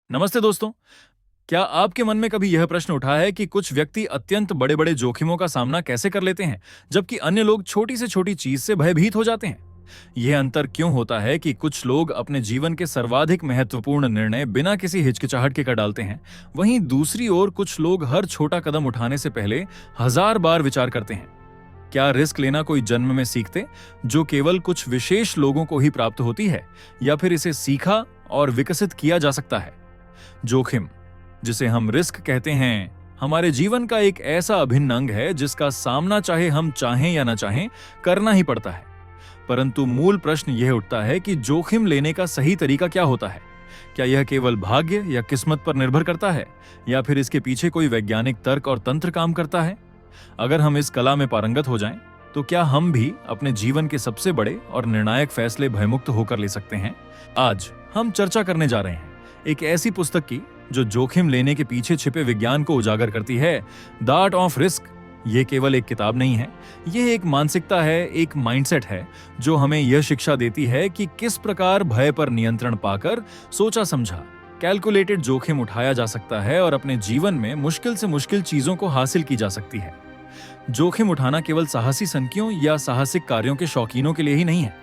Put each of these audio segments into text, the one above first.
नमस्ते दोस्तों। क्या आपके मन में कभी यह प्रश्न उठा है कि कुछ व्यक्ति अत्यंत बड़े बड़े जोखिमों का सामना कैसे कर लेते हैं, जबकि अन्य लोग छोटी से छोटी चीज से भयभीत हो जाते हैं? यह अंतर क्यों होता है कि कुछ लोग अपने जीवन के सर्वाधिक महत्वपूर्ण निर्णय बिना किसी हिचकिचाहट के कर डालते हैं, वहीं दूसरी ओर कुछ लोग हर छोटा कदम उठाने से पहले हजार बार विचार करते हैं? क्या रिस्क लेना कोई जन्म में सीखते, जो केवल कुछ विशेष लोगों को ही प्राप्त होती है, या फिर इसे सीखा और विकसित किया जा सकता है? जोखिम, जिसे हम रिस्क कहते हैं, हमारे जीवन का एक ऐसा अभिन्न अंग है जिसका सामना चाहे हम चाहें या ना चाहें करना ही पड़ता है। परंतु मूल प्रश्न यह उठता है कि जोखिम लेने का सही तरीका क्या होता है? क्या यह केवल भाग्य या किस्मत पर निर्भर करता है, या फिर इसके पीछे कोई वैज्ञानिक तर्क और तंत्र काम करता है? अगर हम इस कला में पारंगत हो जाएं, तो क्या हम भी अपने जीवन के सबसे बड़े और निर्णायक फैसले भयमुक्त होकर ले सकते हैं? आज हम चर्चा करने जा रहे हैं एक ऐसी पुस्तक की जो जोखिम लेने के पीछे छिपे विज्ञान को उजागर करती है, द आर्ट ऑफ रिस्क। ये केवल एक किताब नहीं है, यह एक मानसिकता है, एक माइंडसेट है जो हमें यह शिक्षा देती है कि किस प्रकार भय पर नियंत्रण पाकर सोचा समझा कैलकुलेटेड जोखिम उठाया जा सकता है और अपने जीवन में मुश्किल से मुश्किल चीजों को हासिल की जा सकती है। जोखिम उठाना केवल साहसी सनकियों या साहसिक कार्यों के शौकीनों के लिए ही नहीं है।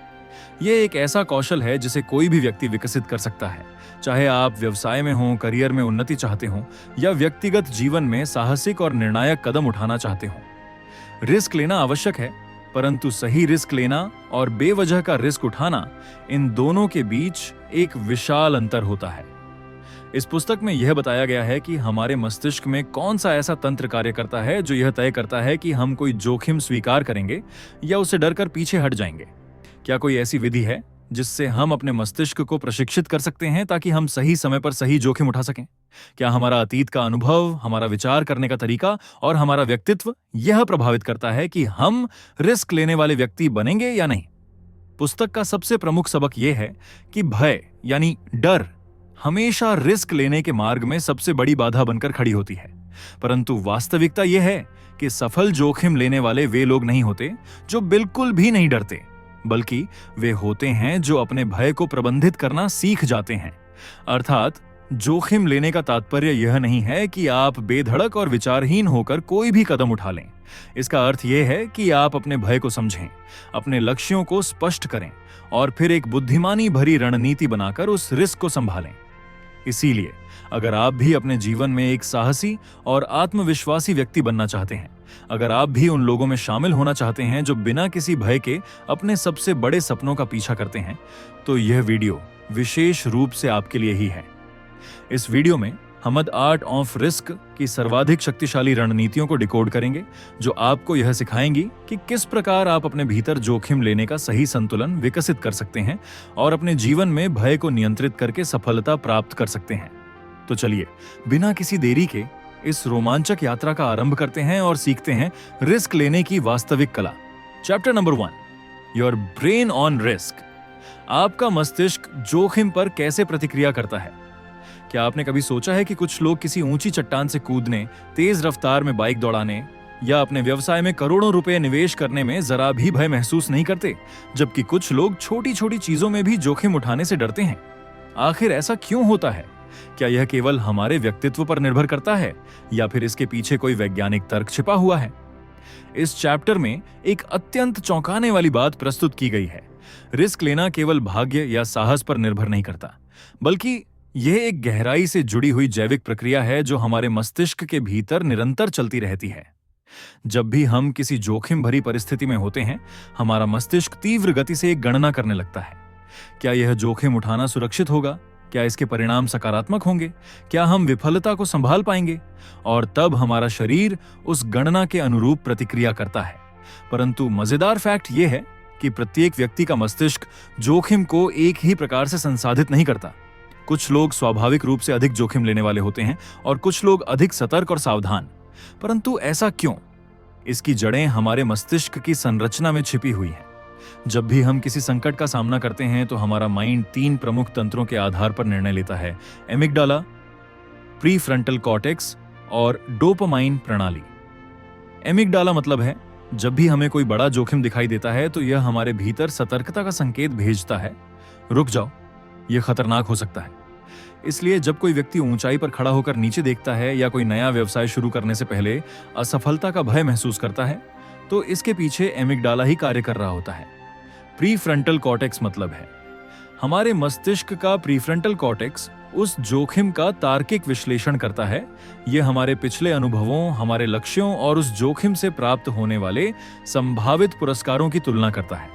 यह एक ऐसा कौशल है जिसे कोई भी व्यक्ति विकसित कर सकता है, चाहे आप व्यवसाय में हों, करियर में उन्नति चाहते हों, या व्यक्तिगत जीवन में साहसिक और निर्णायक कदम उठाना चाहते हों। रिस्क लेना आवश्यक है, परंतु सही रिस्क लेना और बेवजह का रिस्क उठाना, इन दोनों के बीच एक विशाल अंतर होता है। इस पुस्तक में यह बताया गया है कि हमारे मस्तिष्क में कौन सा ऐसा तंत्र कार्य करता है जो यह तय करता है कि हम कोई जोखिम स्वीकार करेंगे या उसे डरकर पीछे हट जाएंगे। क्या कोई ऐसी विधि है जिससे हम अपने मस्तिष्क को प्रशिक्षित कर सकते हैं ताकि हम सही समय पर सही जोखिम उठा सकें? क्या हमारा अतीत का अनुभव, हमारा विचार करने का तरीका और हमारा व्यक्तित्व यह प्रभावित करता है कि हम रिस्क लेने वाले व्यक्ति बनेंगे या नहीं? पुस्तक का सबसे प्रमुख सबक यह है कि भय यानी डर हमेशा रिस्क लेने के मार्ग में सबसे बड़ी बाधा बनकर खड़ी होती है। परंतु वास्तविकता यह है कि सफल जोखिम लेने वाले वे लोग नहीं होते जो बिल्कुल भी नहीं डरते, बल्कि वे होते हैं जो अपने भय को प्रबंधित करना सीख जाते हैं। अर्थात जोखिम लेने का तात्पर्य यह नहीं है कि आप बेधड़क और विचारहीन होकर कोई भी कदम उठा लें। इसका अर्थ यह है कि आप अपने भय को समझें, अपने लक्ष्यों को स्पष्ट करें और फिर एक बुद्धिमानी भरी रणनीति बनाकर उस रिस्क को संभालें। इसीलिए अगर आप भी अपने जीवन में एक साहसी और आत्मविश्वासी व्यक्ति बनना चाहते हैं, अगर आप भी उन लोगों में शामिल होना चाहते हैं जो बिना किसी भय के अपने सबसे बड़े सपनों का पीछा करते हैं, तो यह वीडियो विशेष रूप से आपके लिए ही है। इस वीडियो में हम द आर्ट ऑफ रिस्क की सर्वाधिक शक्तिशाली रणनीतियों को डिकोड करेंगे, जो आपको यह सिखाएंगी कि किस प्रकार आप अपने भीतर जोखिम लेने का सही संतुलन विकसित कर सकते हैं और अपने जीवन में भय को नियंत्रित करके सफलता प्राप्त कर सकते हैं। तो चलिए बिना किसी देरी के इस रोमांचक यात्रा का आरंभ करते हैं और सीखते हैं रिस्क लेने की वास्तविक कला। Chapter number 1, your brain on risk. आपका मस्तिष्क जोखिम पर कैसे प्रतिक्रिया करता है? क्या आपने कभी सोचा है कि कुछ लोग किसी ऊंची चट्टान से कूदने, तेज रफ्तार में बाइक दौड़ाने या अपने व्यवसाय में करोड़ों रुपए निवेश करने में जरा भी भय महसूस नहीं करते, जबकि कुछ लोग छोटी छोटी चीजों में भी जोखिम उठाने से डरते हैं? आखिर ऐसा क्यों होता है? क्या यह केवल हमारे व्यक्तित्व पर निर्भर करता है, या फिर इसके पीछे कोई वैज्ञानिक तर्क छिपा हुआ है? इस चैप्टर में एक अत्यंत चौंकाने वाली बात प्रस्तुत की गई है। रिस्क लेना केवल भाग्य या साहस पर निर्भर नहीं करता, बल्कि यह एक गहराई से जुड़ी हुई जैविक प्रक्रिया है जो हमारे मस्तिष्क के भीतर निरंतर चलती रहती है। जब भी हम किसी जोखिम भरी परिस्थिति में होते हैं, हमारा मस्तिष्क तीव्र गति से एक गणना करने लगता है। क्या यह जोखिम उठाना सुरक्षित होगा? क्या इसके परिणाम सकारात्मक होंगे? क्या हम विफलता को संभाल पाएंगे? और तब हमारा शरीर उस गणना के अनुरूप प्रतिक्रिया करता है। परंतु मजेदार फैक्ट यह है कि प्रत्येक व्यक्ति का मस्तिष्क जोखिम को एक ही प्रकार से संसाधित नहीं करता। कुछ लोग स्वाभाविक रूप से अधिक जोखिम लेने वाले होते हैं और कुछ लोग अधिक सतर्क और सावधान। परंतु ऐसा क्यों? इसकी जड़ें हमारे मस्तिष्क की संरचना में छिपी हुई हैं। जब भी हम किसी संकट का सामना करते हैं तो हमारा माइंड 3 प्रमुख तंत्रों के आधार पर निर्णय लेता है: एमिगडाला, प्रीफ्रंटल कॉर्टेक्स और डोपामाइन प्रणाली। एमिगडाला मतलब है, जब भी हमें कोई बड़ा जोखिम दिखाई देता है तो यह हमारे भीतर सतर्कता का संकेत भेजता है, रुक जाओ, यह खतरनाक हो सकता है। इसलिए जब कोई व्यक्ति ऊंचाई पर खड़ा होकर नीचे देखता है या कोई नया व्यवसाय शुरू करने से पहले असफलता का भय महसूस करता है, तो इसके पीछे एमिगडाला ही कार्य कर रहा होता है। प्रीफ्रंटल कॉर्टेक्स मतलब है हमारे मस्तिष्क का प्रीफ्रंटल कॉर्टेक्स उस जोखिम का तार्किक विश्लेषण करता है। यह हमारे पिछले अनुभवों, हमारे लक्ष्यों और उस जोखिम से प्राप्त होने वाले संभावित पुरस्कारों की तुलना करता है।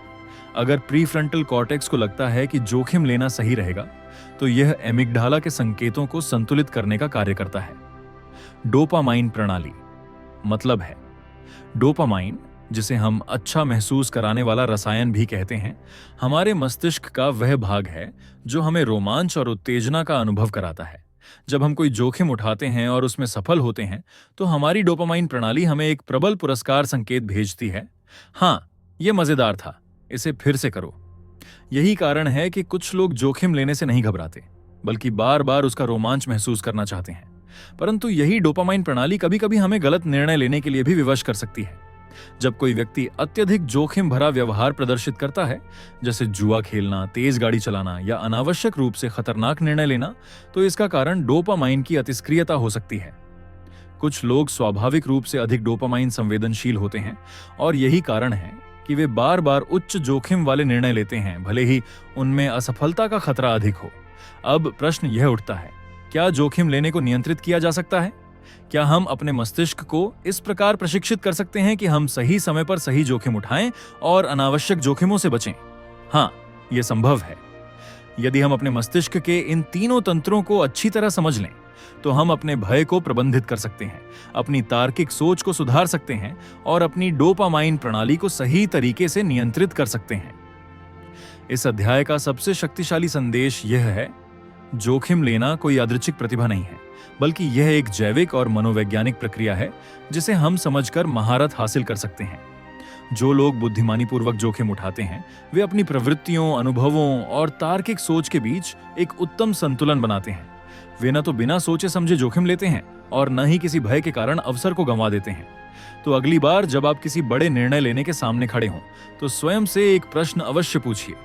अगर प्रीफ्रंटल कॉर्टेक्स को लगता है कि जोखिम लेना सही रहेगा, तो यह एमिगडाला के संकेतों को संतुलित करने का कार्य करता है। डोपामाइन प्रणाली मतलब है डोपामाइन, जिसे हम अच्छा महसूस कराने वाला रसायन भी कहते हैं, हमारे मस्तिष्क का वह भाग है जो हमें रोमांच और उत्तेजना का अनुभव कराता है। जब हम कोई जोखिम उठाते हैं और उसमें सफल होते हैं, तो हमारी डोपामाइन प्रणाली हमें एक प्रबल पुरस्कार संकेत भेजती है। हाँ, यह मजेदार था, इसे फिर से करो। यही कारण है कि कुछ लोग जोखिम लेने से नहीं घबराते, बल्कि बार बार उसका रोमांच महसूस करना चाहते हैं। परंतु यही डोपामाइन प्रणाली कभी कभी हमें गलत निर्णय लेने के लिए भी विवश कर सकती है। जब कोई व्यक्ति अत्यधिक जोखिम भरा व्यवहार प्रदर्शित करता है, जैसे जुआ खेलना, तेज गाड़ी चलाना या अनावश्यक रूप से खतरनाक निर्णय लेना, तो इसका कारण डोपामाइन की अतिस्क्रियता हो सकती है। कुछ लोग स्वाभाविक रूप से अधिक डोपामाइन संवेदनशील होते हैं और यही कारण है कि वे बार बार उच्च जोखिम वाले निर्णय लेते हैं, भले ही उनमें असफलता का खतरा अधिक हो। अब प्रश्न यह उठता है, क्या जोखिम लेने को नियंत्रित किया जा सकता है? क्या हम अपने मस्तिष्क को इस प्रकार प्रशिक्षित कर सकते हैं कि हम सही समय पर सही जोखिम उठाएं और अनावश्यक जोखिमों से बचें? हाँ, यह संभव है। यदि हम अपने मस्तिष्क के इन तीनों तंत्रों को अच्छी तरह समझ लें, तो हम अपने भय को प्रबंधित कर सकते हैं, अपनी तार्किक सोच को सुधार सकते हैं और अपनी डोपामाइन प्रणाली को सही तरीके से नियंत्रित कर सकते हैं। इस अध्याय का सबसे शक्तिशाली संदेश यह है, जोखिम लेना कोई यादृच्छिक प्रतिभा नहीं है, बल्कि यह एक जैविक और मनोवैज्ञानिक प्रक्रिया है जिसे हम समझकर महारत हासिल कर सकते हैं। जो लोग बुद्धिमानी पूर्वक जोखिम उठाते हैं, वे अपनी प्रवृत्तियों, अनुभवों और तार्किक सोच के बीच एक उत्तम संतुलन बनाते हैं। वे न तो बिना सोचे समझे जोखिम लेते हैं और न ही किसी भय के कारण अवसर को गंवा देते हैं। तो अगली बार जब आप किसी बड़े निर्णय लेने के सामने खड़े हों, तो स्वयं से एक प्रश्न अवश्य पूछिए,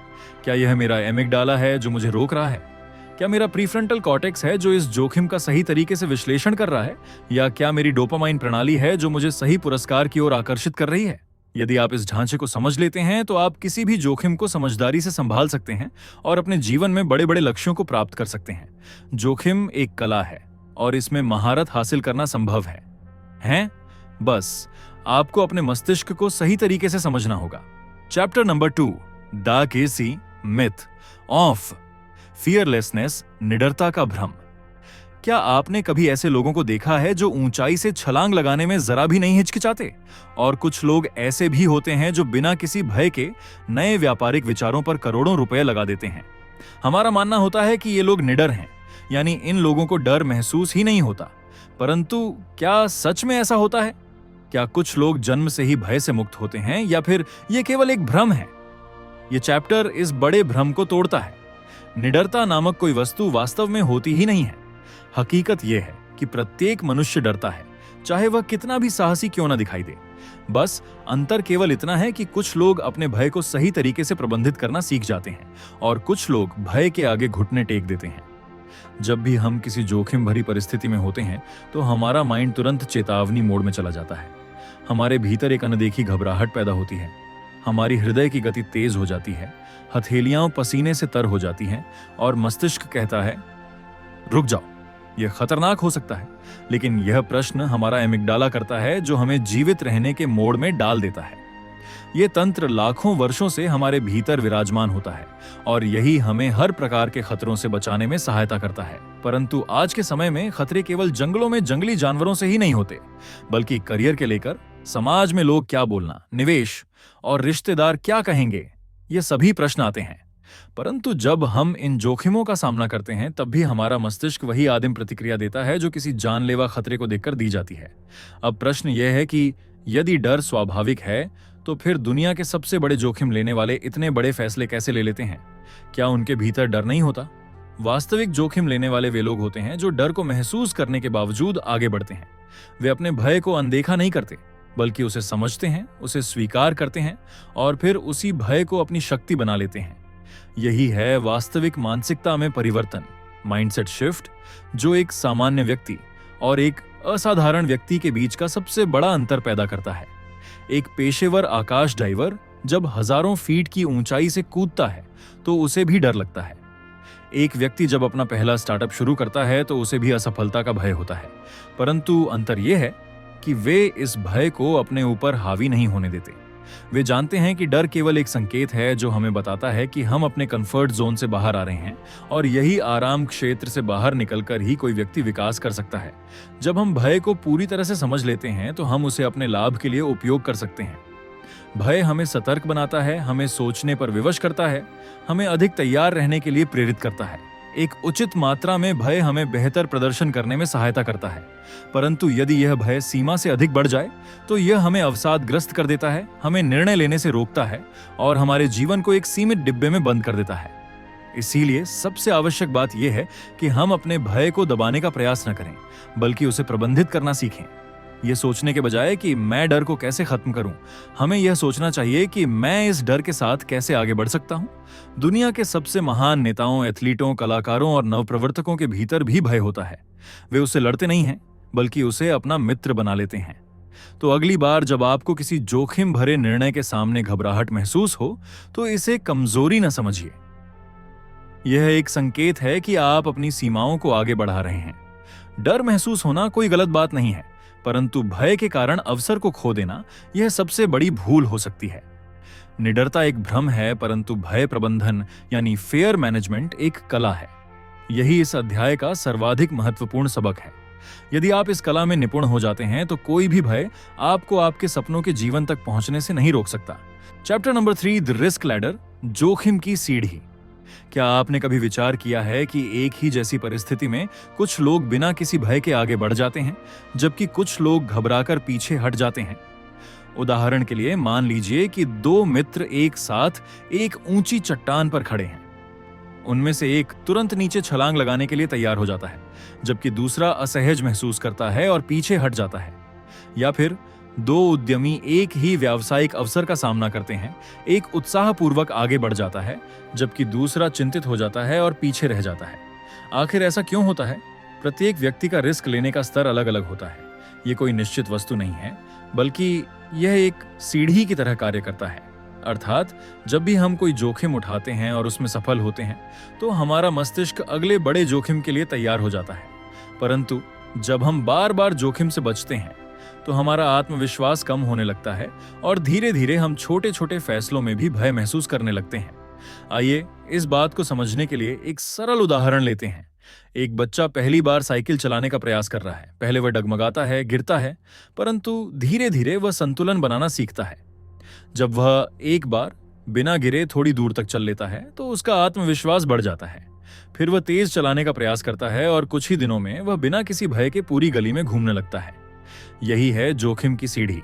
क्या यह मेरा एमिगडाला है जो मुझे रोक रहा है? क्या मेरा प्रीफ्रंटल कॉर्टेक्स है जो इस जोखिम का सही तरीके से विश्लेषण कर रहा है, या क्या मेरी डोपामाइन प्रणाली है जो मुझे सही पुरस्कार की ओर आकर्षित कर रही है? यदि आप इस ढांचे को समझ लेते हैं, तो आप किसी भी जोखिम को समझदारी से संभाल सकते हैं और अपने जीवन में बड़े बड़े लक्ष्यों को प्राप्त कर सकते हैं। जोखिम एक कला है और इसमें महारत हासिल करना संभव है। हैं? बस आपको अपने मस्तिष्क को सही तरीके से समझना होगा। Chapter number 2, the KC myth of fearlessness, निडरता का भ्रम। क्या आपने कभी ऐसे लोगों को देखा है जो ऊंचाई से छलांग लगाने में जरा भी नहीं हिचकिचाते? और कुछ लोग ऐसे भी होते हैं जो बिना किसी भय के नए व्यापारिक विचारों पर करोड़ों रुपए लगा देते हैं। हमारा मानना होता है कि ये लोग निडर हैं, यानी इन लोगों को डर महसूस ही नहीं होता। परंतु क्या सच में ऐसा होता है? क्या कुछ लोग जन्म से ही भय से मुक्त होते हैं, या फिर ये केवल एक भ्रम है? ये चैप्टर इस बड़े भ्रम को तोड़ता है। निडरता नामक कोई वस्तु वास्तव में होती ही नहीं है। हकीकत यह है कि प्रत्येक मनुष्य डरता है, चाहे वह कितना भी साहसी क्यों न दिखाई दे। बस अंतर केवल इतना है कि कुछ लोग अपने भय को सही तरीके से प्रबंधित करना सीख जाते हैं और कुछ लोग भय के आगे घुटने टेक देते हैं। जब भी हम किसी जोखिम भरी परिस्थिति में होते हैं, तो हमारा माइंड तुरंत चेतावनी मोड में चला जाता है। हमारे भीतर एक अनदेखी घबराहट पैदा होती है, हमारी हृदय की गति तेज हो जाती है, हथेलियां पसीने से तर हो जाती हैं और मस्तिष्क कहता है, रुक जाओ, यह खतरनाक हो सकता है। लेकिन यह प्रश्न हमारा एमिगडाला करता है, जो हमें जीवित रहने के मोड में डाल देता है। यह तंत्र लाखों वर्षों से हमारे भीतर विराजमान होता है और यही हमें हर प्रकार के खतरों से बचाने में सहायता करता है। परंतु आज के समय में खतरे केवल जंगलों में जंगली जानवरों से ही नहीं होते, बल्कि करियर के लेकर समाज में लोग क्या बोलना, निवेश और रिश्तेदार क्या कहेंगे, ये सभी प्रश्न आते हैं। परंतु जब हम इन जोखिमों का सामना करते हैं, तब भी हमारा मस्तिष्क वही आदिम प्रतिक्रिया देता है जो किसी जानलेवा खतरे को देखकर दी जाती है। अब प्रश्न यह है कि यदि डर स्वाभाविक है, तो फिर दुनिया के सबसे बड़े जोखिम लेने वाले इतने बड़े फैसले कैसे ले लेते हैं? क्या उनके भीतर डर नहीं होता? वास्तविक जोखिम लेने वाले वे लोग होते हैं जो डर को महसूस करने के बावजूद आगे बढ़ते हैं। वे अपने भय को अनदेखा नहीं करते, बल्कि उसे समझते हैं, उसे स्वीकार करते हैं और फिर उसी भय को अपनी शक्ति बना लेते हैं। यही है वास्तविक मानसिकता में परिवर्तन, माइंडसेट शिफ्ट जो एक सामान्य व्यक्ति और एक असाधारण व्यक्ति के बीच का सबसे बड़ा अंतर पैदा करता है। एक पेशेवर आकाश डाइवर जब हजारों फीट की ऊंचाई से कूदता है तो उसे भी डर लगता है। एक व्यक्ति जब अपना पहला स्टार्टअप शुरू करता है तो उसे भी असफलता का भय होता है, परंतु अंतर यह है कि वे इस भय को अपने ऊपर हावी नहीं होने देते। वे जानते हैं कि डर केवल एक संकेत है जो हमें बताता है कि हम अपने कंफर्ट जोन से बाहर आ रहे हैं, और यही आराम क्षेत्र से बाहर निकलकर ही कोई व्यक्ति विकास कर सकता है। जब हम भय को पूरी तरह से समझ लेते हैं तो हम उसे अपने लाभ के लिए उपयोग कर सकते हैं। भय हमें सतर्क बनाता है, हमें सोचने पर विवश करता है, हमें अधिक तैयार रहने के लिए प्रेरित करता है। एक उचित मात्रा में भय हमें बेहतर प्रदर्शन करने में सहायता करता है, परंतु यदि यह भय सीमा से अधिक बढ़ जाए तो यह हमें अवसादग्रस्त कर देता है, हमें निर्णय लेने से रोकता है और हमारे जीवन को एक सीमित डिब्बे में बंद कर देता है। इसीलिए सबसे आवश्यक बात यह है कि हम अपने भय को दबाने का प्रयास न करें, बल्कि उसे प्रबंधित करना सीखें। यह सोचने के बजाय कि मैं डर को कैसे खत्म करूं, हमें यह सोचना चाहिए कि मैं इस डर के साथ कैसे आगे बढ़ सकता हूं। दुनिया के सबसे महान नेताओं, एथलीटों, कलाकारों और नवप्रवर्तकों के भीतर भी भय होता है। वे उसे लड़ते नहीं हैं, बल्कि उसे अपना मित्र बना लेते हैं। तो अगली बार जब आपको किसी जोखिम भरे निर्णय के सामने घबराहट महसूस हो तो इसे कमजोरी न समझिए। यह एक संकेत है कि आप अपनी सीमाओं को आगे बढ़ा रहे हैं। डर महसूस होना कोई गलत बात नहीं है, परंतु भय के कारण अवसर को खो देना यह सबसे बड़ी भूल हो सकती है। निडरता एक भ्रम है, परंतु भय प्रबंधन यानी फेयर मैनेजमेंट एक कला है। यही इस अध्याय का सर्वाधिक महत्वपूर्ण सबक है। यदि आप इस कला में निपुण हो जाते हैं तो कोई भी भय आपको आपके सपनों के जीवन तक पहुंचने से नहीं रोक सकता। Chapter number 3, the risk ladder, जोखिम की सीढ़ी। क्या आपने कभी विचार किया है कि एक ही जैसी परिस्थिति में कुछ लोग बिना किसी भय के आगे बढ़ जाते हैं, जबकि कुछ लोग घबराकर पीछे हट जाते हैं? उदाहरण के लिए मान लीजिए कि दो मित्र एक साथ एक ऊंची चट्टान पर खड़े हैं। उनमें से एक तुरंत नीचे छलांग लगाने के लिए तैयार हो जाता है, जबकि दूसरा असहज महसूस करता है और पीछे हट जाता है। या फिर दो उद्यमी एक ही व्यावसायिक अवसर का सामना करते हैं, एक उत्साहपूर्वक आगे बढ़ जाता है, जबकि दूसरा चिंतित हो जाता है और पीछे रह जाता है। आखिर ऐसा क्यों होता है? प्रत्येक व्यक्ति का रिस्क लेने का स्तर अलग अलग होता है। ये कोई निश्चित वस्तु नहीं है, बल्कि यह एक सीढ़ी की तरह कार्य करता है। अर्थात जब भी हम कोई जोखिम उठाते हैं और उसमें सफल होते हैं तो हमारा मस्तिष्क अगले बड़े जोखिम के लिए तैयार हो जाता है। परंतु जब हम बार बार जोखिम से बचते हैं तो हमारा आत्मविश्वास कम होने लगता है और धीरे धीरे हम छोटे छोटे फैसलों में भी भय महसूस करने लगते हैं। आइए इस बात को समझने के लिए एक सरल उदाहरण लेते हैं। एक बच्चा पहली बार साइकिल चलाने का प्रयास कर रहा है। पहले वह डगमगाता है, गिरता है, परंतु धीरे धीरे वह संतुलन बनाना सीखता है। जब वह एक बार बिना गिरे थोड़ी दूर तक चल लेता है तो उसका आत्मविश्वास बढ़ जाता है। फिर वह तेज चलाने का प्रयास करता है और कुछ ही दिनों में वह बिना किसी भय के पूरी गली में घूमने लगता है। यही है जोखिम की सीढ़ी।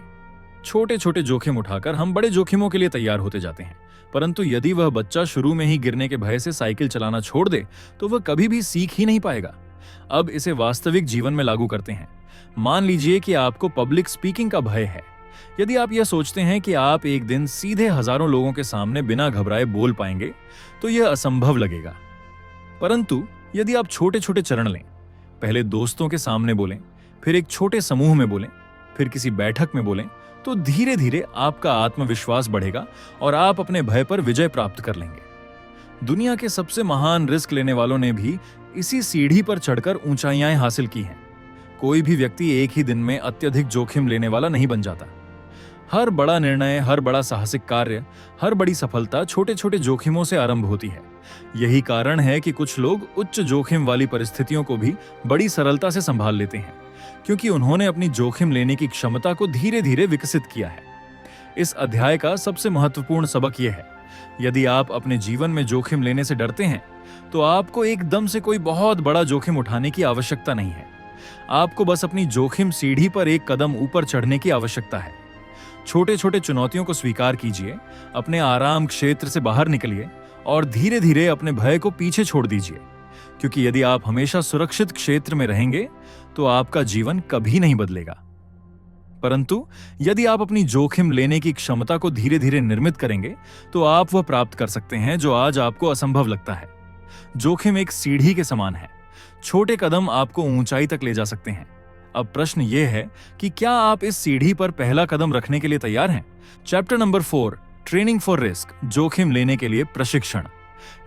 छोटे छोटे जोखिम उठाकर हम बड़े जोखिमों के लिए तैयार होते जाते हैं, परंतु यदि वह बच्चा शुरू में ही गिरने के भय से साइकिल चलाना छोड़ दे तो वह कभी भी सीख ही नहीं पाएगा। अब इसे वास्तविक जीवन में लागू करते हैं। मान लीजिए कि आपको पब्लिक स्पीकिंग का भय है। यदि आप यह सोचते हैं कि आप एक दिन सीधे हजारों लोगों के सामने बिना घबराए बोल पाएंगे तो यह असंभव लगेगा। परंतु यदि आप छोटे छोटे चरण लें, पहले दोस्तों के सामने बोलें, फिर एक छोटे समूह में बोलें, फिर किसी बैठक में बोलें, तो धीरे धीरे आपका आत्मविश्वास बढ़ेगा और आप अपने भय पर विजय प्राप्त कर लेंगे। दुनिया के सबसे महान रिस्क लेने वालों ने भी इसी सीढ़ी पर चढ़कर ऊंचाइयां हासिल की हैं। कोई भी व्यक्ति एक ही दिन में अत्यधिक जोखिम लेने वाला नहीं बन जाता। हर बड़ा निर्णय, हर बड़ा साहसिक कार्य, हर बड़ी सफलता छोटे छोटे जोखिमों से आरंभ होती है। यही कारण है कि कुछ लोग उच्च जोखिम वाली परिस्थितियों को भी बड़ी सरलता से संभाल लेते हैं, क्योंकि उन्होंने अपनी जोखिम लेने की क्षमता को धीरे धीरे विकसित किया है। इस अध्याय का सबसे महत्वपूर्ण सबक यह है, यदि आप अपने जीवन में जोखिम लेने से डरते हैं तो आपको एकदम से कोई बहुत बड़ा जोखिम उठाने की आवश्यकता नहीं है। आपको बस अपनी जोखिम सीढ़ी पर एक कदम ऊपर चढ़ने की आवश्यकता है। छोटे छोटे चुनौतियों को स्वीकार कीजिए, अपने आराम क्षेत्र से बाहर निकलिए और धीरे धीरे अपने भय को पीछे छोड़ दीजिए, क्योंकि यदि आप हमेशा सुरक्षित क्षेत्र में रहेंगे तो आपका जीवन कभी नहीं बदलेगा। परंतु यदि आप अपनी जोखिम लेने की क्षमता को धीरे धीरे निर्मित करेंगे तो आप वह प्राप्त कर सकते हैं जो आज आपको असंभव लगता है। जोखिम एक सीढ़ी के समान है। छोटे कदम आपको ऊंचाई तक ले जा सकते हैं। अब प्रश्न यह है कि क्या आप इस सीढ़ी पर पहला कदम रखने के लिए तैयार हैं? Chapter number 4, training for risk, जोखिम लेने के लिए प्रशिक्षण।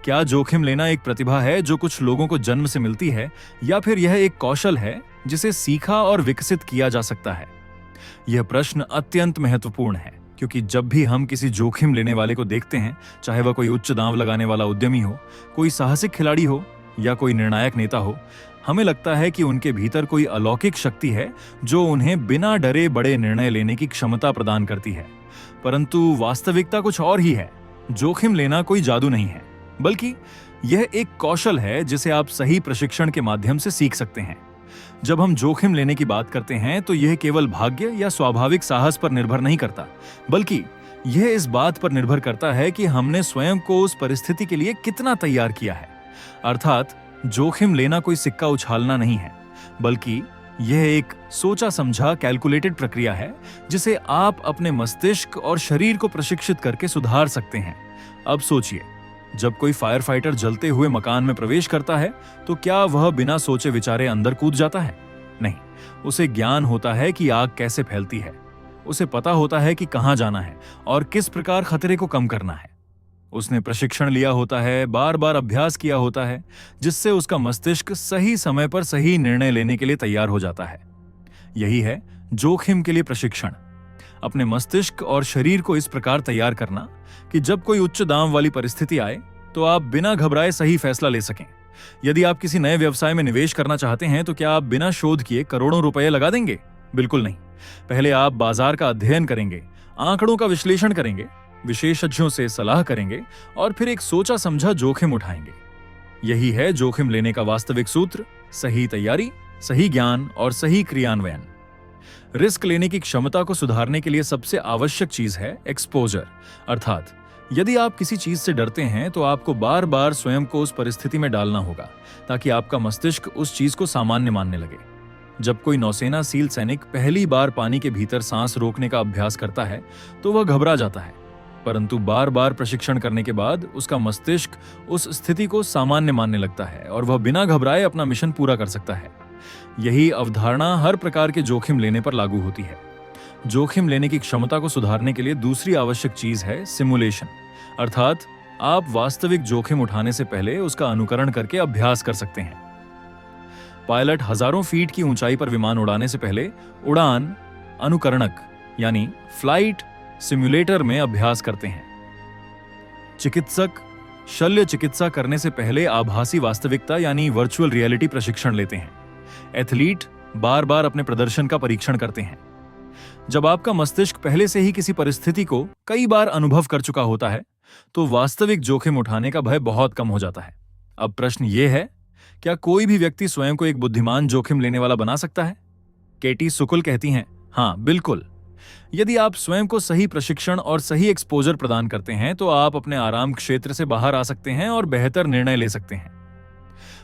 क्या जोखिम लेना एक प्रतिभा है जो कुछ लोगों को जन्म से मिलती है, या फिर यह एक कौशल है जिसे सीखा और विकसित किया जा सकता है? यह प्रश्न अत्यंत महत्वपूर्ण है, क्योंकि जब भी हम किसी जोखिम लेने वाले को देखते हैं, चाहे वह कोई उच्च दांव लगाने वाला उद्यमी हो, कोई साहसिक खिलाड़ी हो या कोई निर्णायक नेता हो, हमें लगता है कि उनके भीतर कोई अलौकिक शक्ति है जो उन्हें बिना डरे बड़े निर्णय लेने की क्षमता प्रदान करती है। परंतु वास्तविकता कुछ और ही है। जोखिम लेना कोई जादू नहीं है, बल्कि यह एक कौशल है जिसे आप सही प्रशिक्षण के माध्यम से सीख सकते हैं। जब हम जोखिम लेने की बात करते हैं तो यह केवल भाग्य या स्वाभाविक साहस पर निर्भर नहीं करता, बल्कि यह इस बात पर निर्भर करता है कि हमने स्वयं को उस परिस्थिति के लिए कितना तैयार किया है। अर्थात जोखिम लेना कोई सिक्का उछालना नहीं है, बल्कि यह एक सोचा समझा कैलकुलेटेड प्रक्रिया है जिसे आप अपने मस्तिष्क और शरीर को प्रशिक्षित करके सुधार सकते हैं। अब सोचिए, जब कोई फायर फाइटर जलते हुए मकान में प्रवेश करता है तो क्या वह बिना सोचे विचारे अंदर कूद जाता है? नहीं, उसे ज्ञान होता है कि आग कैसे फैलती है। उसे पता होता है कि कहां जाना है और किस प्रकार खतरे को कम करना है। उसने प्रशिक्षण लिया होता है, बार बार अभ्यास किया होता है, जिससे उसका मस्तिष्क सही समय पर सही निर्णय लेने के लिए तैयार हो जाता है। यही है जोखिम के लिए प्रशिक्षण। अपने मस्तिष्क और शरीर को इस प्रकार तैयार करना कि जब कोई उच्च दांव वाली परिस्थिति आए तो आप बिना घबराए सही फैसला ले सकें। यदि आप किसी नए व्यवसाय में निवेश करना चाहते हैं तो क्या आप बिना शोध किए करोड़ों रुपए लगा देंगे? बिल्कुल नहीं। पहले आप बाजार का अध्ययन करेंगे, आंकड़ों का विश्लेषण करेंगे, विशेषज्ञों से सलाह करेंगे और फिर एक सोचा समझा जोखिम उठाएंगे। यही है जोखिम लेने का वास्तविक सूत्र: सही तैयारी, सही ज्ञान और सही क्रियान्वयन। रिस्क लेने की क्षमता को सुधारने के लिए सबसे आवश्यक चीज है एक्सपोजर। अर्थात यदि आप किसी चीज से डरते हैं तो आपको बार बार स्वयं को उस परिस्थिति में डालना होगा ताकि आपका मस्तिष्क उस चीज को सामान्य मानने लगे। जब कोई नौसेना सील सैनिक पहली बार पानी के भीतर सांस रोकने का अभ्यास करता है तो वह घबरा जाता है, परंतु बार बार प्रशिक्षण करने के बाद उसका मस्तिष्क उस स्थिति को सामान्य मानने लगता है और वह बिना घबराए अपना मिशन पूरा कर सकता है। यही अवधारणा हर प्रकार के जोखिम लेने पर लागू होती है। जोखिम लेने की क्षमता को सुधारने के लिए दूसरी आवश्यक चीज है सिमुलेशन। अर्थात आप वास्तविक जोखिम उठाने से पहले उसका अनुकरण करके अभ्यास कर सकते हैं। पायलट हजारों फीट की ऊंचाई पर विमान उड़ाने से पहले उड़ान अनुकरणक यानी फ्लाइट सिमुलेटर में अभ्यास करते हैं। चिकित्सक शल्य चिकित्सा करने से पहले आभासी वास्तविकता यानी वर्चुअल रियलिटी प्रशिक्षण लेते हैं। एथलीट बार बार अपने प्रदर्शन का परीक्षण करते हैं। जब आपका मस्तिष्क पहले से ही किसी परिस्थिति को कई बार अनुभव कर चुका होता है तो वास्तविक जोखिम उठाने का भय बहुत कम हो जाता है। अब प्रश्न यह है, क्या कोई भी व्यक्ति स्वयं को एक बुद्धिमान जोखिम लेने वाला बना सकता है? केटी सुकुल कहती हैं, हाँ बिल्कुल। यदि आप स्वयं को सही प्रशिक्षण और सही एक्सपोजर प्रदान करते हैं तो आप अपने आराम क्षेत्र से बाहर आ सकते हैं और बेहतर निर्णय ले सकते हैं।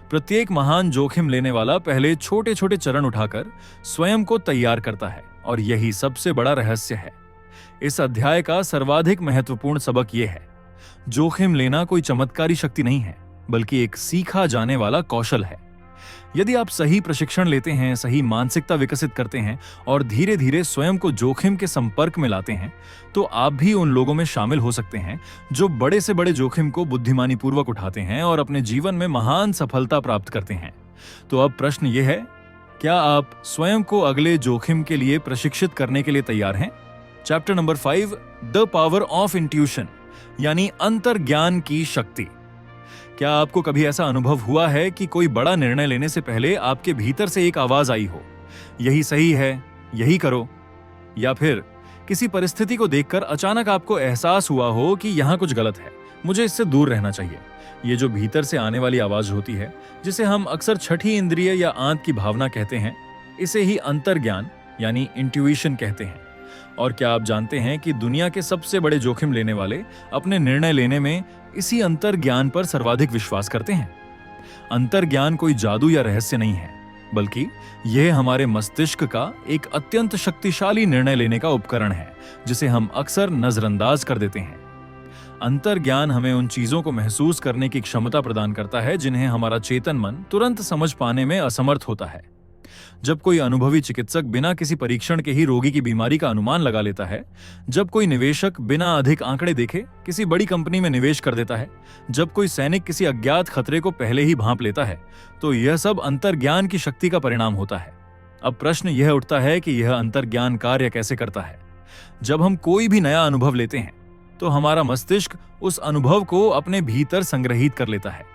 प्रत्येक महान जोखिम लेने वाला पहले छोटे छोटे चरण उठाकर स्वयं को तैयार करता है और यही सबसे बड़ा रहस्य है। इस अध्याय का सर्वाधिक महत्वपूर्ण सबक यह है, जोखिम लेना कोई चमत्कारी शक्ति नहीं है, बल्कि एक सीखा जाने वाला कौशल है। यदि आप सही प्रशिक्षण लेते हैं, सही मानसिकता विकसित करते हैं और धीरे धीरे स्वयं को जोखिम के संपर्क में लाते हैं तो आप भी उन लोगों में शामिल हो सकते हैं जो बड़े से बड़े जोखिम को बुद्धिमानी पूर्वक उठाते हैं और अपने जीवन में महान सफलता प्राप्त करते हैं। तो अब प्रश्न यह है, क्या आप स्वयं को अगले जोखिम के लिए प्रशिक्षित करने के लिए तैयार हैं? Chapter number 5, the power of intuition यानी अंतर्ज्ञान की शक्ति। क्या आपको कभी ऐसा अनुभव हुआ है कि कोई बड़ा निर्णय लेने से पहले आपके भीतर से एक आवाज आई हो, यही सही है, यही करो? या फिर किसी परिस्थिति को देखकर अचानक आपको एहसास हुआ हो कि यहां कुछ गलत है, मुझे इससे दूर रहना चाहिए? ये जो भीतर से आने वाली आवाज होती है, जिसे हम अक्सर छठी इंद्रिय या आंत की भावना कहते हैं, इसे ही अंतर्ज्ञान यानी इंट्यूशन कहते हैं। और क्या आप जानते हैं कि दुनिया के सबसे बड़े जोखिम लेने वाले अपने निर्णय लेने में इसी अंतर्ज्ञान पर सर्वाधिक विश्वास करते हैं? अंतर्ज्ञान कोई जादू या रहस्य नहीं है, बल्कि यह हमारे मस्तिष्क का एक अत्यंत शक्तिशाली निर्णय लेने का उपकरण है जिसे हम अक्सर नजरअंदाज कर देते हैं। अंतर्ज्ञान हमें उन चीजों को महसूस करने की क्षमता प्रदान करता है जिन्हें हमारा चेतन मन तुरंत समझ पाने में असमर्थ होता है। जब कोई अनुभवी चिकित्सक बिना किसी परीक्षण के ही रोगी की बीमारी का अनुमान लगा लेता है, जब कोई निवेशक बिना अधिक आंकड़े देखे किसी बड़ी कंपनी में निवेश कर देता है, जब कोई सैनिक किसी अज्ञात खतरे को पहले ही भांप लेता है, तो यह सब अंतर्ज्ञान की शक्ति का परिणाम होता है। अब प्रश्न यह उठता है कि यह अंतर्ज्ञान कार्य कैसे करता है। जब हम कोई भी नया अनुभव लेते हैं, तो हमारा मस्तिष्क उस अनुभव को अपने भीतर संग्रहित कर लेता है।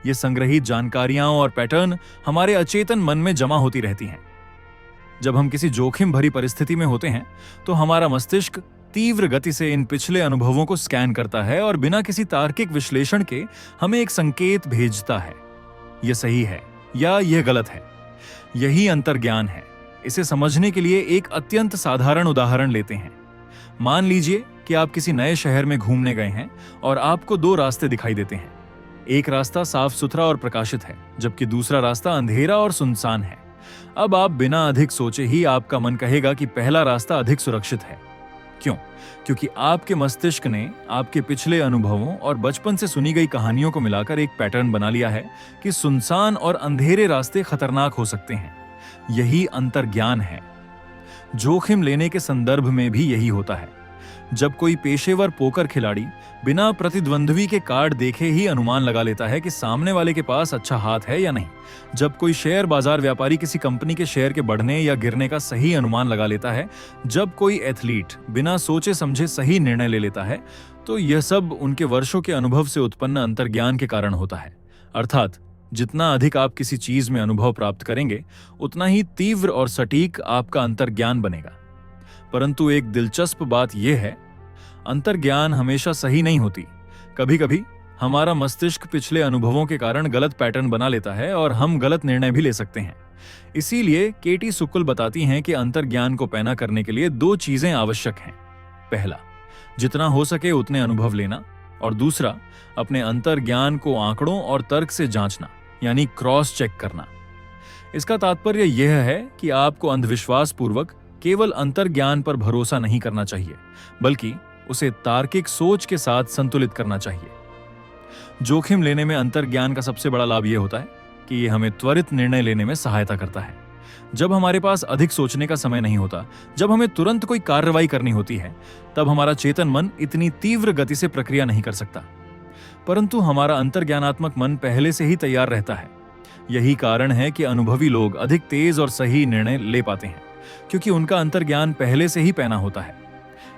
ये संग्रहित जानकारियां और पैटर्न हमारे अचेतन मन में जमा होती रहती हैं। जब हम किसी जोखिम भरी परिस्थिति में होते हैं, तो हमारा मस्तिष्क तीव्र गति से इन पिछले अनुभवों को स्कैन करता है और बिना किसी तार्किक विश्लेषण के हमें एक संकेत भेजता है। यह सही है या यह गलत है। यही अंतर्ज्ञान है। इसे समझने के लिए एक अत्यंत साधारण उदाहरण लेते हैं। मान लीजिए कि आप किसी नए शहर में घूमने गए हैं और आपको दो रास्ते दिखाई देते हैं। एक रास्ता साफ सुथरा और प्रकाशित है, जबकि दूसरा रास्ता अंधेरा और सुनसान है। अब आप बिना अधिक सोचे ही आपका मन कहेगा कि पहला रास्ता अधिक सुरक्षित है। क्यों? क्योंकि आपके मस्तिष्क ने आपके पिछले अनुभवों और बचपन से सुनी गई कहानियों को मिलाकर एक पैटर्न बना लिया है कि सुनसान और अंधेरे रास्ते खतरनाक हो सकते हैं। यही अंतर्ज्ञान है। जोखिम लेने के संदर्भ में भी यही होता है। जब कोई पेशेवर पोकर खिलाड़ी बिना प्रतिद्वंद्वी के कार्ड देखे ही अनुमान लगा लेता है कि सामने वाले के पास अच्छा हाथ है या नहीं, जब कोई शेयर बाजार व्यापारी किसी कंपनी के शेयर के बढ़ने या गिरने का सही अनुमान लगा लेता है, जब कोई एथलीट बिना सोचे समझे सही निर्णय ले लेता है, तो यह सब उनके वर्षों के अनुभव से उत्पन्न अंतर्ज्ञान के कारण होता है। अर्थात जितना अधिक आप किसी चीज में अनुभव प्राप्त करेंगे, उतना ही तीव्र और सटीक आपका अंतर्ज्ञान बनेगा। परंतु एक दिलचस्प बात यह है, अंतर्ज्ञान हमेशा सही नहीं होती। कभी कभी हमारा मस्तिष्क पिछले अनुभवों के कारण गलत पैटर्न बना लेता है और हम गलत निर्णय भी ले सकते हैं। इसीलिए केटी सुकुल बताती हैं कि अंतर्ज्ञान को पैना करने के लिए दो चीजें आवश्यक हैं। पहला, जितना हो सके उतने अनुभव लेना, और दूसरा, अपने अंतर्ज्ञान को आंकड़ों और तर्क से जांचना, यानी क्रॉस चेक करना। इसका तात्पर्य यह है कि आपको अंधविश्वास पूर्वक केवल अंतर्ज्ञान पर भरोसा नहीं करना चाहिए, बल्कि उसे तार्किक सोच के साथ संतुलित करना चाहिए। जोखिम लेने में अंतर्ज्ञान का सबसे बड़ा लाभ यह होता है कि यह हमें त्वरित निर्णय लेने में सहायता करता है। जब हमारे पास अधिक सोचने का समय नहीं होता, जब हमें तुरंत कोई कार्रवाई करनी होती है, तब हमारा चेतन मन इतनी तीव्र गति से प्रक्रिया नहीं कर सकता। परंतु हमारा अंतर्ज्ञानात्मक मन पहले से ही तैयार रहता है। यही कारण है कि अनुभवी लोग अधिक तेज और सही निर्णय ले पाते हैं, क्योंकि उनका अंतर्ज्ञान पहले से ही पैना होता है।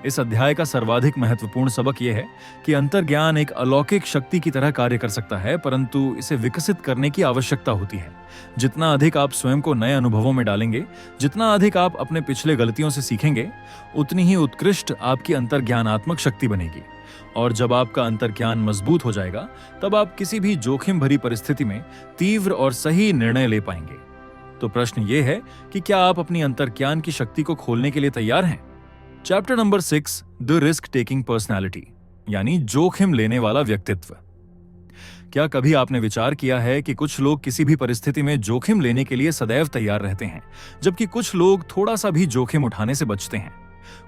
इस अध्याय का सर्वाधिक महत्वपूर्ण सबक यह है कि अंतर्ज्ञान एक अलौकिक शक्ति की तरह कार्य कर सकता है, परंतु इसे विकसित करने की आवश्यकता होती है। जितना अधिक आप स्वयं को नए अनुभवों में डालेंगे, जितना अधिक आप अपने पिछले गलतियों से सीखेंगे, उतनी ही उत्कृष्ट आपकी अंतर्ज्ञानात्मक शक्ति बनेगी। और जब आपका अंतर्ज्ञान मजबूत हो जाएगा, तब आप किसी भी जोखिम भरी परिस्थिति में तीव्र और सही निर्णय ले पाएंगे। तो प्रश्न यह है कि क्या आप अपनी अंतर्ज्ञान की शक्ति को खोलने के लिए तैयार हैं? Chapter number 6, the risk taking personality, यानी जोखिम लेने वाला व्यक्तित्व। क्या कभी आपने विचार किया है कि कुछ लोग किसी भी परिस्थिति में जोखिम लेने के लिए सदैव तैयार रहते हैं, जबकि कुछ लोग थोड़ा सा भी जोखिम उठाने से बचते हैं?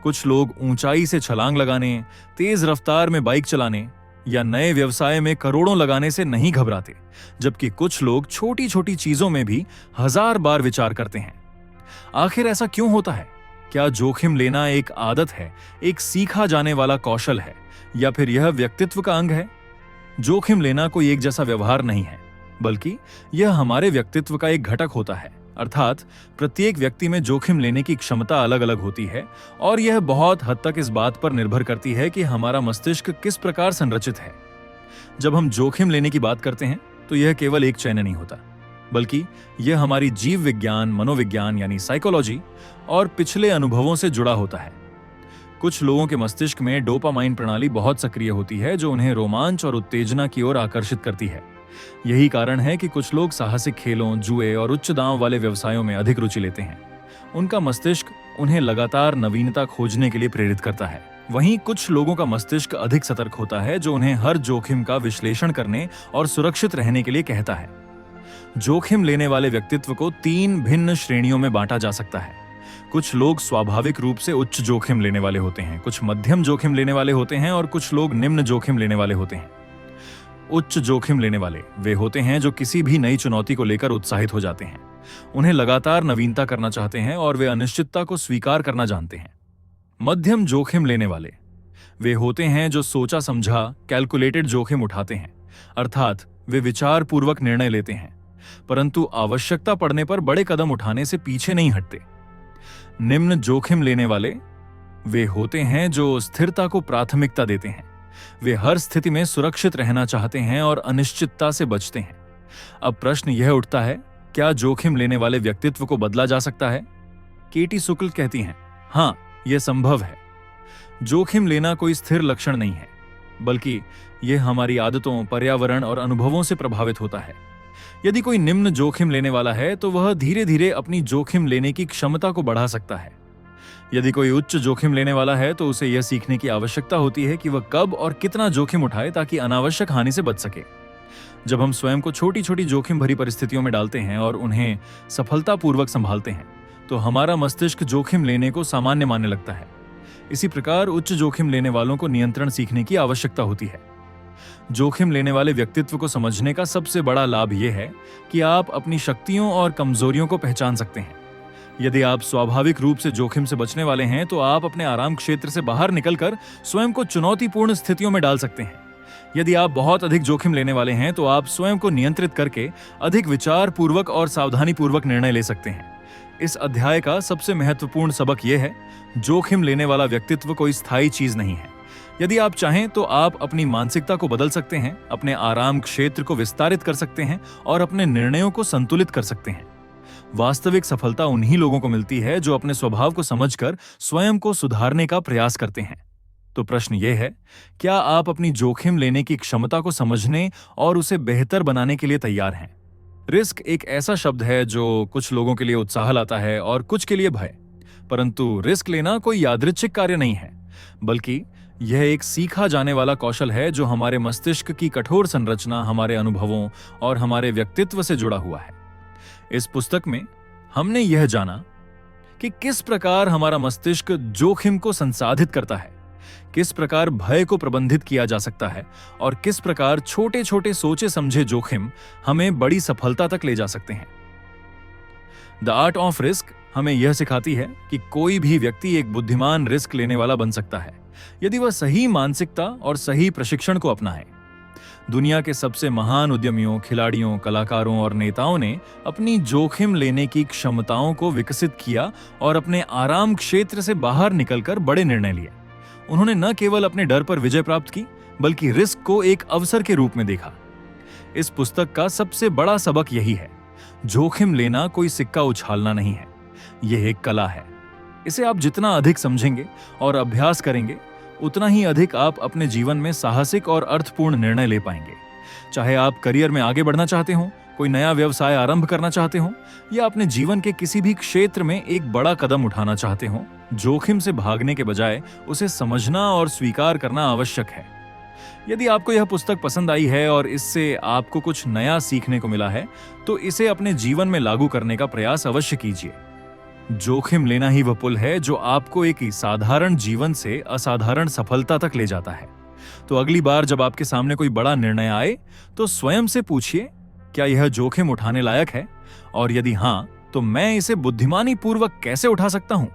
कुछ लोग ऊंचाई से छलांग लगाने, तेज रफ्तार में बाइक चलाने या नए व्यवसाय में करोड़ों लगाने से नहीं घबराते, जबकि कुछ लोग छोटी छोटी चीजों में भी 1000 बार विचार करते हैं। आखिर ऐसा क्यों होता है? क्या जोखिम लेना एक आदत है, एक सीखा जाने वाला कौशल है, या फिर यह व्यक्तित्व का अंग है? जोखिम लेना कोई एक जैसा व्यवहार नहीं है, बल्कि यह हमारे व्यक्तित्व का एक घटक होता है। अर्थात प्रत्येक व्यक्ति में जोखिम लेने की क्षमता अलग अलग होती है, और यह बहुत हद तक इस बात पर निर्भर करती है कि हमारा मस्तिष्क किस प्रकार संरचित है। जब हम जोखिम लेने की बात करते हैं, तो यह केवल एक चयन नहीं होता, बल्कि यह हमारी जीव विज्ञान, मनोविज्ञान यानी साइकोलॉजी और पिछले अनुभवों से जुड़ा होता है। कुछ लोगों के मस्तिष्क में डोपामाइन प्रणाली बहुत सक्रिय होती है, जो उन्हें रोमांच और उत्तेजना की ओर आकर्षित करती है। यही कारण है कि कुछ लोग साहसिक खेलों, जुए और उच्च दांव वाले व्यवसायों में अधिक रुचि लेते हैं। उनका मस्तिष्क उन्हें लगातार नवीनता खोजने के लिए प्रेरित करता है। वहीं कुछ लोगों का मस्तिष्क अधिक सतर्क होता है, जो उन्हें हर जोखिम का विश्लेषण करने और सुरक्षित रहने के लिए कहता है। जोखिम लेने वाले व्यक्तित्व को 3 भिन्न श्रेणियों में बांटा जा सकता है। कुछ लोग स्वाभाविक रूप से उच्च जोखिम लेने वाले होते हैं, कुछ मध्यम जोखिम लेने वाले होते हैं और कुछ लोग निम्न जोखिम लेने वाले होते हैं। उच्च जोखिम लेने वाले वे होते हैं जो किसी भी नई चुनौती को लेकर उत्साहित हो जाते हैं। उन्हें लगातार नवीनता करना चाहते हैं और वे अनिश्चितता को स्वीकार करना जानते हैं। मध्यम जोखिम लेने वाले वे होते हैं जो सोचा समझा कैलकुलेटेड जोखिम उठाते हैं, अर्थात वे विचार पूर्वक निर्णय लेते हैं, परंतु आवश्यकता पड़ने पर बड़े कदम उठाने से पीछे नहीं हटते। निम्न जोखिम लेने वाले वे होते हैं जो स्थिरता को प्राथमिकता देते हैं। वे हर स्थिति में सुरक्षित रहना चाहते हैं और अनिश्चितता से बचते हैं। अब प्रश्न यह उठता है, क्या जोखिम लेने वाले व्यक्तित्व को बदला जा सकता है? केटी शुक्ल कहती हैं, हां, यह संभव है। जोखिम लेना कोई स्थिर लक्षण नहीं है, बल्कि यह हमारी आदतों, पर्यावरण और अनुभवों से प्रभावित होता है। यदि कोई निम्न जोखिम लेने वाला है तो वह धीरे धीरे अपनी जोखिम लेने की क्षमता को बढ़ा सकता है। यदि कोई उच्च जोखिम लेने वाला है तो उसे यह सीखने की आवश्यकता होती है कि वह कब और कितना जोखिम उठाए ताकि अनावश्यक हानि से बच सके। जब हम स्वयं को छोटी छोटी जोखिम भरी परिस्थितियों में डालते हैं और उन्हें सफलतापूर्वक संभालते हैं तो हमारा मस्तिष्क जोखिम लेने को सामान्य मानने लगता है। इसी प्रकार उच्च जोखिम लेने वालों को नियंत्रण सीखने की आवश्यकता होती है। जोखिम लेने वाले व्यक्तित्व को समझने का सबसे बड़ा लाभ यह है कि आप अपनी शक्तियों और कमजोरियों को पहचान सकते हैं। यदि आप स्वाभाविक रूप से जोखिम से बचने वाले हैं तो आप अपने आराम क्षेत्र से बाहर निकलकर स्वयं को चुनौतीपूर्ण स्थितियों में डाल सकते हैं। यदि आप बहुत अधिक जोखिम लेने वाले हैं तो आप स्वयं को नियंत्रित करके अधिक विचार पूर्वक और सावधानी पूर्वक निर्णय ले सकते हैं। इस अध्याय का सबसे महत्वपूर्ण सबक यह है, जोखिम लेने वाला व्यक्तित्व कोई स्थायी चीज नहीं है। यदि आप चाहें तो आप अपनी मानसिकता को बदल सकते हैं, अपने आराम क्षेत्र को विस्तारित कर सकते हैं और अपने निर्णयों को संतुलित कर सकते हैं। वास्तविक सफलता उन्हीं लोगों को मिलती है जो अपने स्वभाव को समझकर स्वयं को सुधारने का प्रयास करते हैं। तो प्रश्न यह है, क्या आप अपनी जोखिम लेने की क्षमता को समझने और उसे बेहतर बनाने के लिए तैयार हैं? रिस्क एक ऐसा शब्द है जो कुछ लोगों के लिए उत्साह लाता है और कुछ के लिए भय। परंतु रिस्क लेना कोई यादृच्छिक कार्य नहीं है, बल्कि यह एक सीखा जाने वाला कौशल है जो हमारे मस्तिष्क की कठोर संरचना, हमारे अनुभवों और हमारे व्यक्तित्व से जुड़ा हुआ है। इस पुस्तक में हमने यह जाना कि किस प्रकार हमारा मस्तिष्क जोखिम को संसाधित करता है, किस प्रकार भय को प्रबंधित किया जा सकता है और किस प्रकार छोटे छोटे सोचे समझे जोखिम हमें बड़ी सफलता तक ले जा सकते हैं। द आर्ट ऑफ रिस्क हमें यह सिखाती है कि कोई भी व्यक्ति एक बुद्धिमान रिस्क लेने वाला बन सकता है यदि वह सही मानसिकता और सही प्रशिक्षण को अपनाए। दुनिया के सबसे महान उद्यमियों, खिलाड़ियों, कलाकारों और नेताओं ने अपनी जोखिम लेने की क्षमताओं को विकसित किया और अपने आराम क्षेत्र से बाहर निकलकर बड़े निर्णय लिए। उन्होंने न केवल अपने डर पर विजय प्राप्त की, बल्कि रिस्क को एक अवसर के रूप में देखा। इस पुस्तक का सबसे बड़ा सबक यही है, जोखिम लेना कोई सिक्का उछालना नहीं है, यह एक कला है। इसे आप जितना अधिक समझेंगे और अभ्यास करेंगे, उतना ही अधिक आप अपने जीवन में साहसिक और अर्थपूर्ण निर्णय ले पाएंगे। चाहे आप करियर में आगे बढ़ना चाहते हो, कोई नया व्यवसाय आरंभ करना चाहते हो या अपने जीवन के किसी भी क्षेत्र में एक बड़ा कदम उठाना चाहते हो, जोखिम से भागने के बजाय उसे समझना और स्वीकार करना आवश्यक है। यदि आपको यह पुस्तक पसंद आई है और इससे आपको कुछ नया सीखने को मिला है, तो इसे अपने जीवन में लागू करने का प्रयास अवश्य कीजिए। जोखिम लेना ही वह पुल है जो आपको एक साधारण जीवन से असाधारण सफलता तक ले जाता है। तो अगली बार जब आपके सामने कोई बड़ा निर्णय आए तो स्वयं से पूछिए, क्या यह जोखिम उठाने लायक है? और यदि हां, तो मैं इसे बुद्धिमानी पूर्वक कैसे उठा सकता हूं?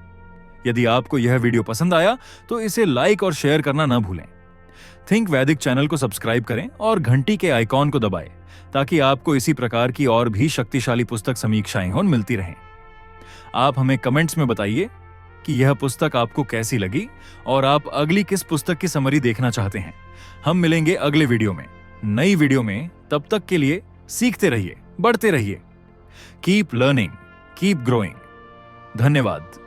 यदि आपको यह वीडियो पसंद आया तो इसे लाइक और शेयर करना न भूलें। थिंक वैदिक चैनल को सब्सक्राइब करें और घंटी के आइकॉन को दबाएं ताकि आपको इसी प्रकार की और भी शक्तिशाली पुस्तक समीक्षाएं मिलती रहें। आप हमें कमेंट्स में बताइए कि यह पुस्तक आपको कैसी लगी और आप अगली किस पुस्तक की समरी देखना चाहते हैं। हम मिलेंगे अगले वीडियो में, नई वीडियो में। तब तक के लिए सीखते रहिए, बढ़ते रहिए। Keep learning, keep growing. धन्यवाद।